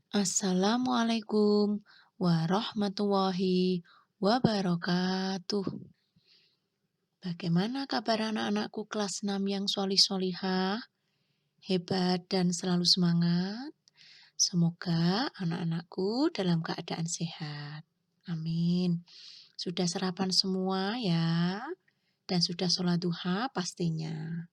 Assalamualaikum warahmatullahi wabarakatuh. Bagaimana kabar anak-anakku kelas 6 yang solih-solihah, hebat dan selalu semangat? Semoga anak-anakku dalam keadaan sehat. Amin. Sudah sarapan semua ya? Dan sudah sholat duha pastinya.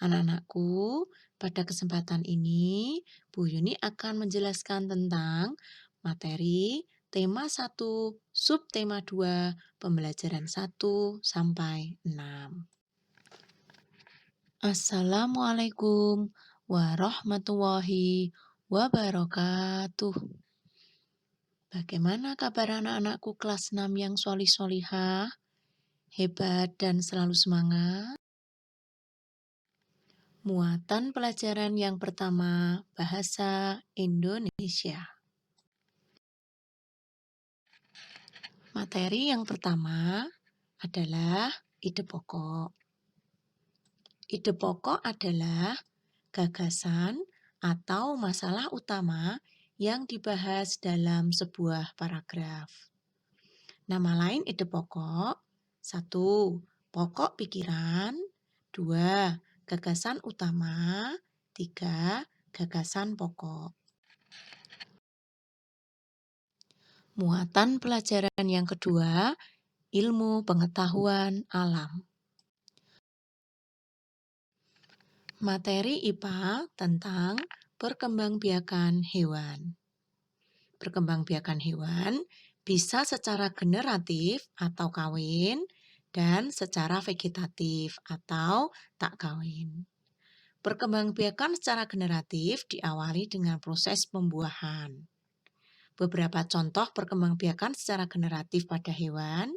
Anak-anakku, pada kesempatan ini Bu Yuni akan menjelaskan tentang materi tema 1, subtema 2, pembelajaran 1 sampai 6. Assalamualaikum warahmatullahi wabarakatuh. Bagaimana kabar anak-anakku kelas 6 yang solih-solihah, hebat dan selalu semangat? Muatan pelajaran yang pertama, Bahasa Indonesia. Materi yang pertama adalah ide pokok. Ide pokok adalah gagasan atau masalah utama yang dibahas dalam sebuah paragraf. Nama lain ide pokok: 1. Pokok pikiran. 2. Gagasan utama. 3. Gagasan pokok. Muatan pelajaran yang kedua, ilmu pengetahuan alam. Materi IPA tentang perkembangbiakan hewan. Perkembangbiakan hewan bisa secara generatif atau kawin dan secara vegetatif atau tak kawin. Perkembangbiakan secara generatif diawali dengan proses pembuahan. Beberapa contoh perkembangbiakan secara generatif pada hewan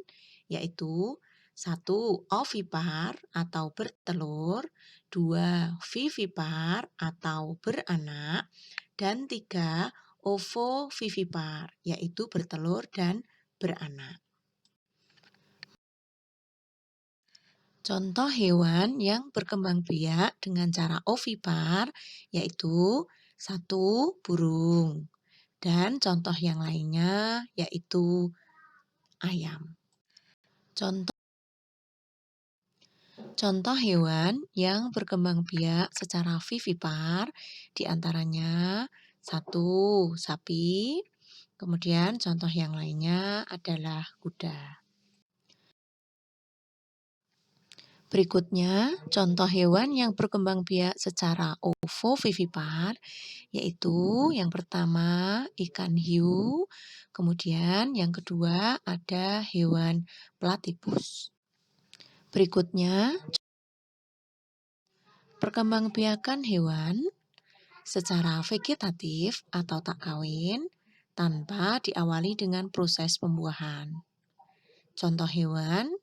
yaitu 1. Ovipar atau bertelur, 2. Vivipar atau beranak, dan 3. Ovovivipar yaitu bertelur dan beranak. Contoh hewan yang berkembang biak dengan cara ovipar yaitu 1. Burung, dan contoh yang lainnya yaitu ayam. Contoh hewan yang berkembang biak secara vivipar diantaranya 1. Sapi, kemudian contoh yang lainnya adalah kuda. Berikutnya, contoh hewan yang berkembang biak secara ovovivipar, yaitu yang pertama ikan hiu, kemudian yang kedua ada hewan platypus. Berikutnya, perkembangbiakan hewan secara vegetatif atau tak kawin tanpa diawali dengan proses pembuahan. Contoh hewan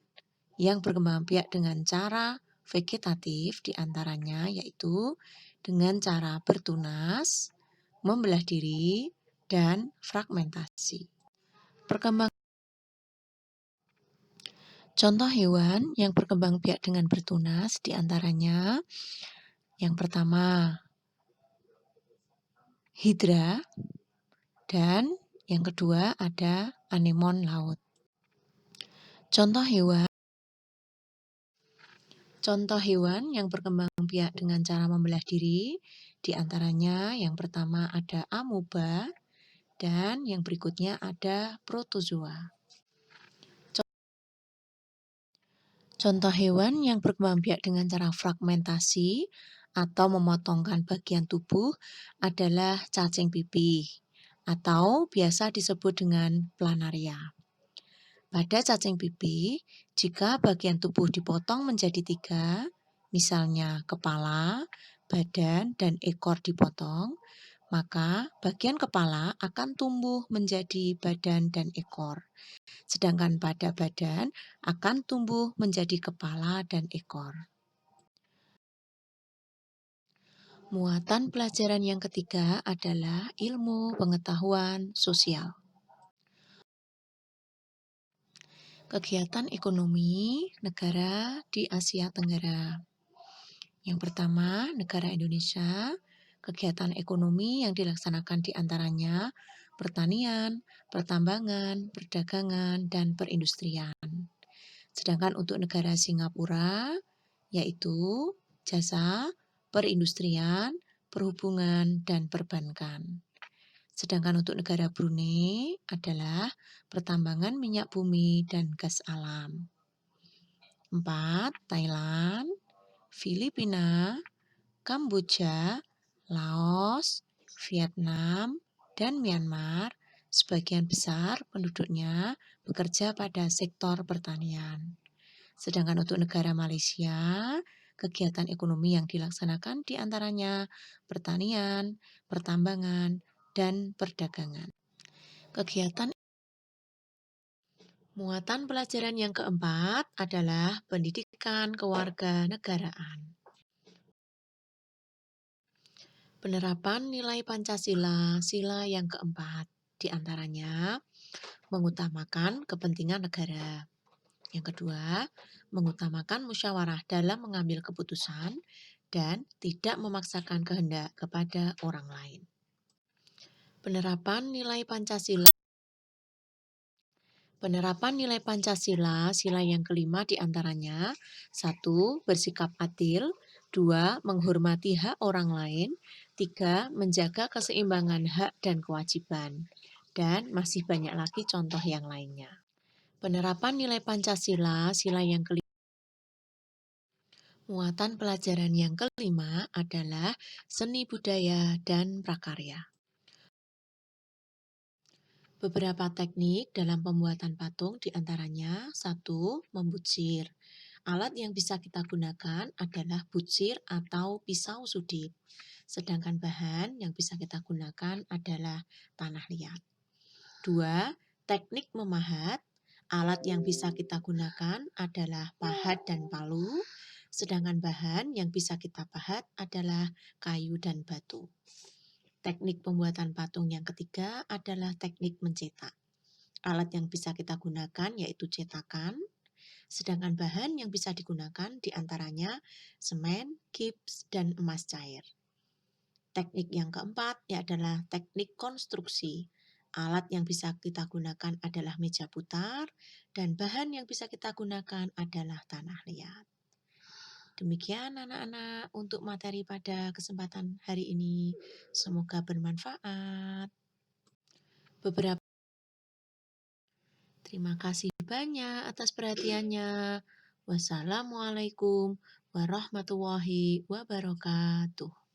yang berkembang biak dengan cara vegetatif diantaranya yaitu dengan cara bertunas, membelah diri, dan fragmentasi. Contoh hewan yang berkembang biak dengan bertunas diantaranya yang pertama hidra, dan yang kedua ada anemon laut. Contoh hewan yang berkembang biak dengan cara membelah diri, diantaranya yang pertama ada amoeba, dan yang berikutnya ada protozoa. Contoh hewan yang berkembang biak dengan cara fragmentasi atau memotongkan bagian tubuh adalah cacing pipih, atau biasa disebut dengan planaria. Pada cacing pipih, jika bagian tubuh dipotong menjadi 3, misalnya kepala, badan, dan ekor dipotong, maka bagian kepala akan tumbuh menjadi badan dan ekor, sedangkan pada badan akan tumbuh menjadi kepala dan ekor. Muatan pelajaran yang ketiga adalah ilmu pengetahuan sosial. Kegiatan ekonomi negara di Asia Tenggara. Yang pertama, negara Indonesia, Kegiatan ekonomi yang dilaksanakan di antaranya pertanian, pertambangan, perdagangan, dan perindustrian. Sedangkan untuk negara Singapura, yaitu jasa, perindustrian, perhubungan, dan perbankan. Sedangkan untuk negara Brunei adalah pertambangan minyak bumi dan gas alam. 4. Thailand, Filipina, Kamboja, Laos, Vietnam, dan Myanmar, sebagian besar penduduknya bekerja pada sektor pertanian. Sedangkan untuk negara Malaysia, kegiatan ekonomi yang dilaksanakan di antaranya pertanian, pertambangan, dan perdagangan. Kegiatan muatan pelajaran yang keempat adalah pendidikan kewarganegaraan. Penerapan nilai Pancasila, sila yang keempat, di antaranya mengutamakan kepentingan negara. Yang kedua, mengutamakan musyawarah dalam mengambil keputusan dan tidak memaksakan kehendak kepada orang lain. Penerapan nilai Pancasila. Penerapan nilai Pancasila, sila yang kelima di antaranya 1. Bersikap adil, 2. Menghormati hak orang lain, 3. Menjaga keseimbangan hak dan kewajiban, dan masih banyak lagi contoh yang lainnya. Penerapan nilai Pancasila, sila yang kelima. Muatan pelajaran yang kelima adalah seni budaya dan prakarya. Beberapa teknik dalam pembuatan patung diantaranya 1. Membutsir. Alat yang bisa kita gunakan adalah butsir atau pisau sudip. Sedangkan bahan yang bisa kita gunakan adalah tanah liat. 2. Teknik memahat. Alat yang bisa kita gunakan adalah pahat dan palu. Sedangkan bahan yang bisa kita pahat adalah kayu dan batu. Teknik pembuatan patung yang ketiga adalah teknik mencetak. Alat yang bisa kita gunakan yaitu cetakan, sedangkan bahan yang bisa digunakan diantaranya semen, gips, dan emas cair. Teknik yang keempat adalah teknik konstruksi. Alat yang bisa kita gunakan adalah meja putar, dan bahan yang bisa kita gunakan adalah tanah liat. Demikian anak-anak untuk materi pada kesempatan hari ini. Semoga bermanfaat. Terima kasih banyak atas perhatiannya. Wassalamualaikum warahmatullahi wabarakatuh.